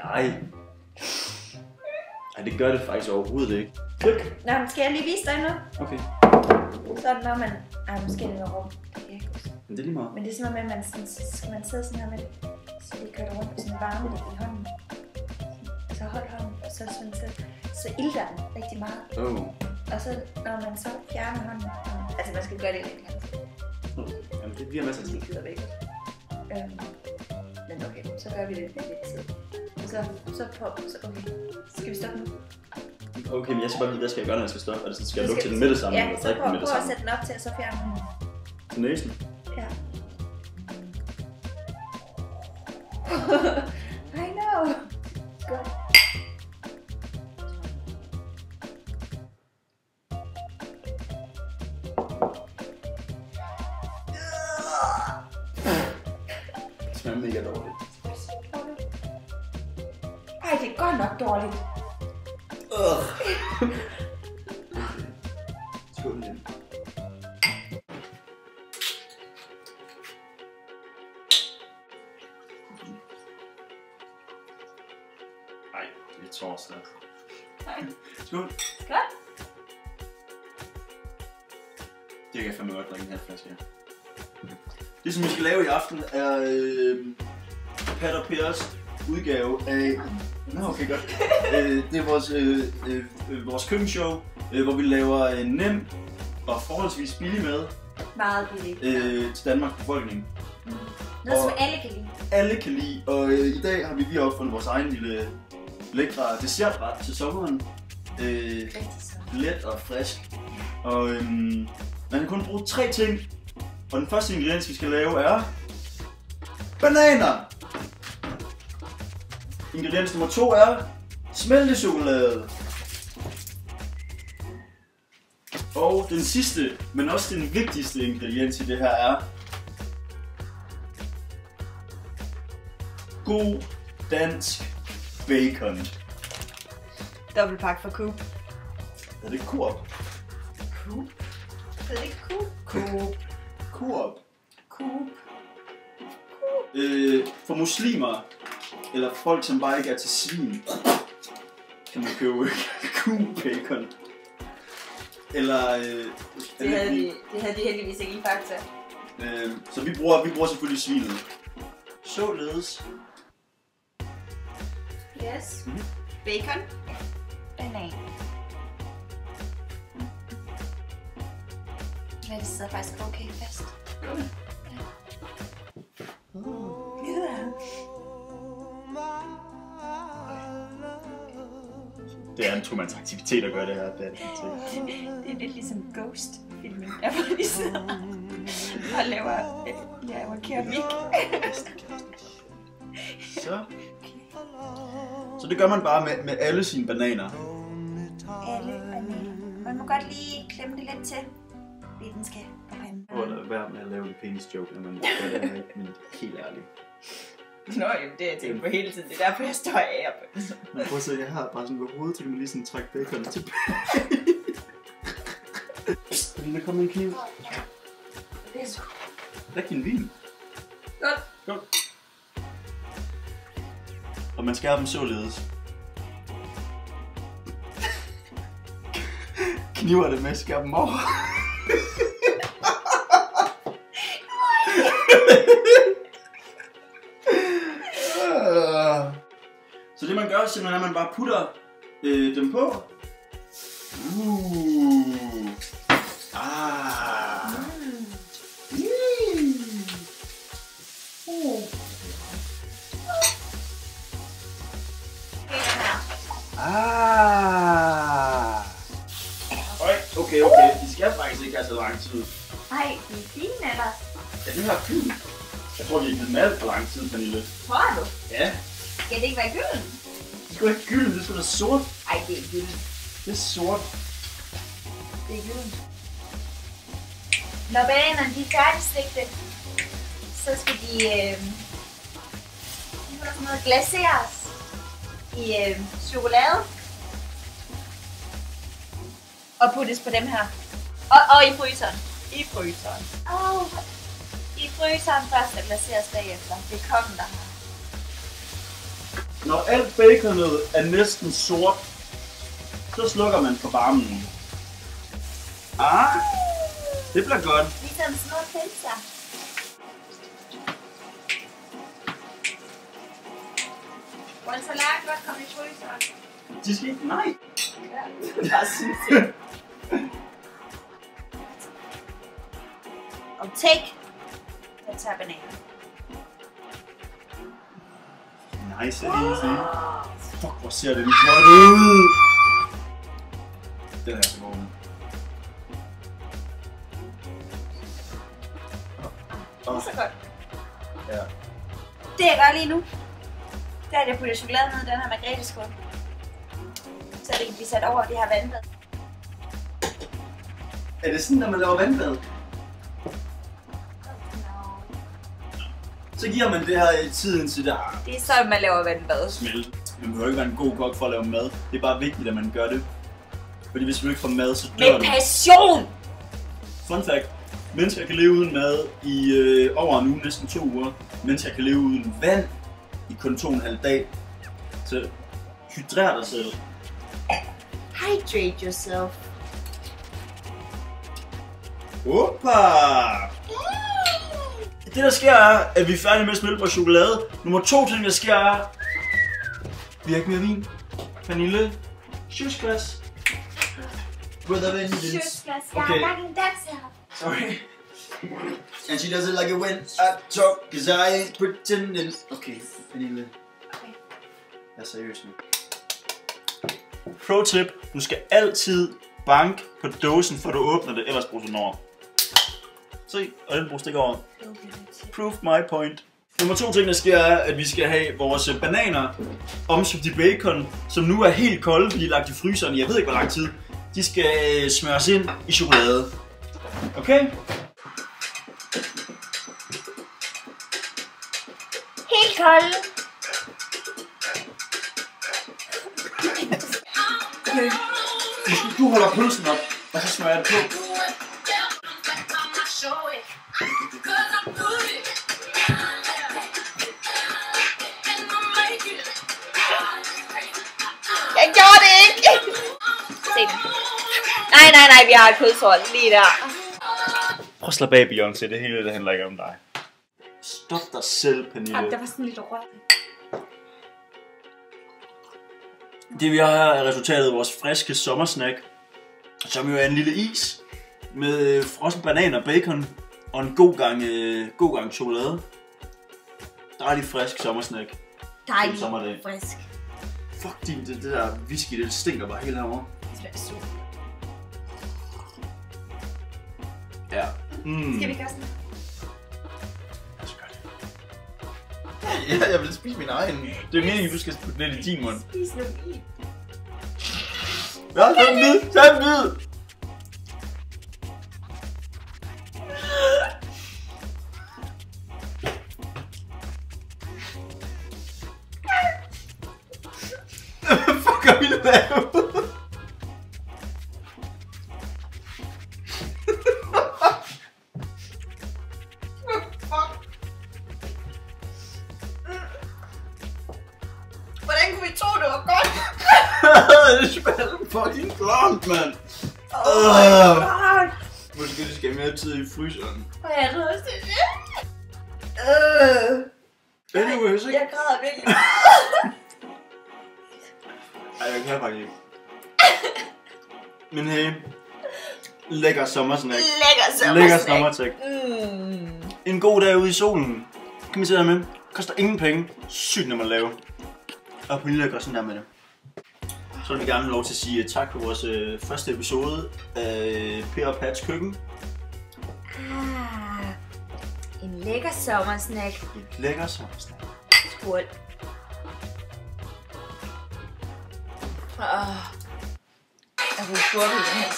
Nej. Nej, det gør det faktisk overhovedet ikke. Nå, men skal jeg lige vise dig nu? Okay. Så når man... Ej, måske er det noget rum. Det kan jeg ikke huske. Men det er lige meget. Men det er sådan noget med, at man sådan, så skal man sidde sådan her med, så lige kører rundt på sådan en varme i hånden. Så hold hånden, og så sådan så ilter den rigtig meget. Og så når man så fjerner hånden, altså man skal gøre det lidt langt. Jamen det bliver masser af tid. Det gider væk. Men okay, så gør vi det lidt tid. Så okay. Skal vi stoppe nu? Okay, men jeg skal bare vide, hvad skal jeg gøre, når jeg skal stoppe? Er det sådan, skal jeg lukke til den med det samme? Ja, eller så drikke den med det prøv at samme? sætte den op til, og så fjerne hånden. Til næsen? Ja. I know. Godt. Det smager mega dårligt. Ej, det er godt nok dårligt. Skål igen. Nej, det er torsdag. Skål. Skål. Det kan jeg fandme godt drikke en halv flaske. Det som vi skal lave i aften er Pat og Pers udgave af... Nå, okay, godt. Det er vores køkkenshow, hvor vi laver nem og forholdsvis billig mad Meget billigt. til Danmarks befolkning. Noget som alle kan lide. Alle kan lide, og i dag har vi lige opfundet vores egen lille lækre dessertret til sommeren. Let og frisk. Og man kan kun bruge 3 ting. Og den første ingrediens vi skal lave er bananer. Ingrediens nummer 2 er smeltechokolade. Og den sidste, men også den vigtigste ingrediens i det her er god dansk bacon. Dobbeltpak for Coop. Er det Coop? Coop? Er det ikke Coop? Coop. Coop. Coop. For muslimer, eller folk som bare ikke er til svin, kan man købe Coop-bacon. Eller... det havde de heldigvis ikke i Fakta. Så vi bruger selvfølgelig svinet. Således. Yes. Bacon. Banan. Men det sidder faktisk okay fast. Det er en tomandsaktivitet at gøre det her. Det er lidt ligesom Ghost-filmen. Jeg var lige sidder og laver keramik. Så det gør man bare med alle sine bananer. Alle bananer. Man må godt lige klemme det lidt til, fordi den skal på panden. Prøv at lade være med at lave en penis joke, når man gør det her, men helt ærligt. Nå, jamen det har jeg tænkt på hele tiden. Det er derfor, jeg står af. Men prøv at se, jeg har bare sådan ved hovedet, så kan man lige sådan trække bacon tilbage. Fordi der kommer en kniv. Det er så. Drik din vin. Godt. Godt. Og man skærer dem således. Kniver det med, skærer dem over. Så det man gør simpelthen er, at man bare putter dem på. Okay. De skal faktisk ikke have så lang tid. Ej, de er fine, eller? Ja, det her er fint. Jeg tror, de har givet dem alt for lang tid, Pernille. Tror du? Ja. Skal det ikke være gylden? Det skal ikke gylden, det skal være sort. Ej, det er gylden. Det er sort. Det er gylden. Når bananerne de er færdigstegte, så skal de glaseres i chokolade. Og puttes på dem her. Og i fryseren. I fryseren. I fryseren. fryseren først og placeres bagefter. Det er kokken, der har. Når alt baconet er næsten sort, så slukker man for varmen. Det bliver godt. Ligesom små pølser. Må en salat godt komme i fryseren? De skal ikke... Nej. Ja, jeg synes det. Og take. Jeg tager bananer. Nice, easy. Fuck, hvor ser det godt ud. Den her er god. Det er så godt. Ja. Det jeg gør lige nu, det er, at jeg putter chokolade ned i den her margrethe-skål. Så det kan blive sat over de her vandbad. Er det sådan, når man laver vandbad? Så giver man det her i tiden til der. Det er sådan, man laver vandbad. Smelte. Man behøver ikke være en god kok for at lave mad. Det er bare vigtigt, at man gør det. Fordi hvis du ikke får mad, så dør du. Med passion! Fun fact. Mennesker kan leve uden mad i over en uge, næsten 2 uger. Mennesker kan leve uden vand i kun 2,5 dag. Så hydrer dig selv. Hydrate yourself. Oppa! Det der sker er, at vi er færdige med at smelte vores chokolade. Nummer 2 ting der sker er, vi har ikke mere vin. Pernille, juiceglas. Juiceglas. Jeg har lagt en dans her. Sorry. And she doesn't like it when I talk, cause I ain't pretending. Okay, Pernille. Okay. Jeg er seriøs nu. Pro tip. Du skal altid banke på dåsen, før du åbner det, ellers bruger du den over. Se, og den bruger stikker over. Prove my point. Nummer 2 ting der sker er, at vi skal have vores bananer omsøgt i bacon, som nu er helt kolde, fordi de er lagt i fryseren i jeg ved ikke hvor lang tid. De skal smøres ind i chokolade. Okay? Helt kold. Okay. Du holder pølsen op, og så smører jeg det på. Jeg gjorde det ikke! Se den. Nej, vi har et kødsort lige der. Prøv at slappe af, Beyoncé. Det hele det handler ikke om dig. Stop dig selv, Pernille. Jamen, der var sådan lidt rørt. Det vi har her er resultatet af vores friske sommersnack, som jo er en lille is med frossen banan og bacon og en god gang chokolade. Dejlig frisk sommersnack. Dejlig sommerdag. frisk. Fuck det der whisky, det stinker bare helt herovre. Det er super. Ja. Skal vi gøre sådan? Jeg skal gøre det. Ja, jeg vil spise min egen. Det er meningen, du skal putte lidt i din mund. Spis nu i. Ja, tag en bid! Tag en bid! Hvad fuck er vi lavet? Hvordan kunne vi tro, det var godt? Det smager fucking klamt, mand. Oh my god. Måske det skal have mere tid i fryseren. Og jeg tror også, det er Anyways, ikke? Jeg græder virkelig. Ej, jeg kan faktisk ikke. Men hey, lækker sommersnack. Lækker sommersnack. En god dag ude i solen. Kan man se der med? Koster ingen penge. Sygt nemt at lave. Og Pernille gør sådan der med det. Så vil vi gerne have lov til at sige tak for vores første episode af Per og Pats køkken. En lækker sommersnack. Et lækker sommersnack. Skål. Jeg kunne skåle i den her.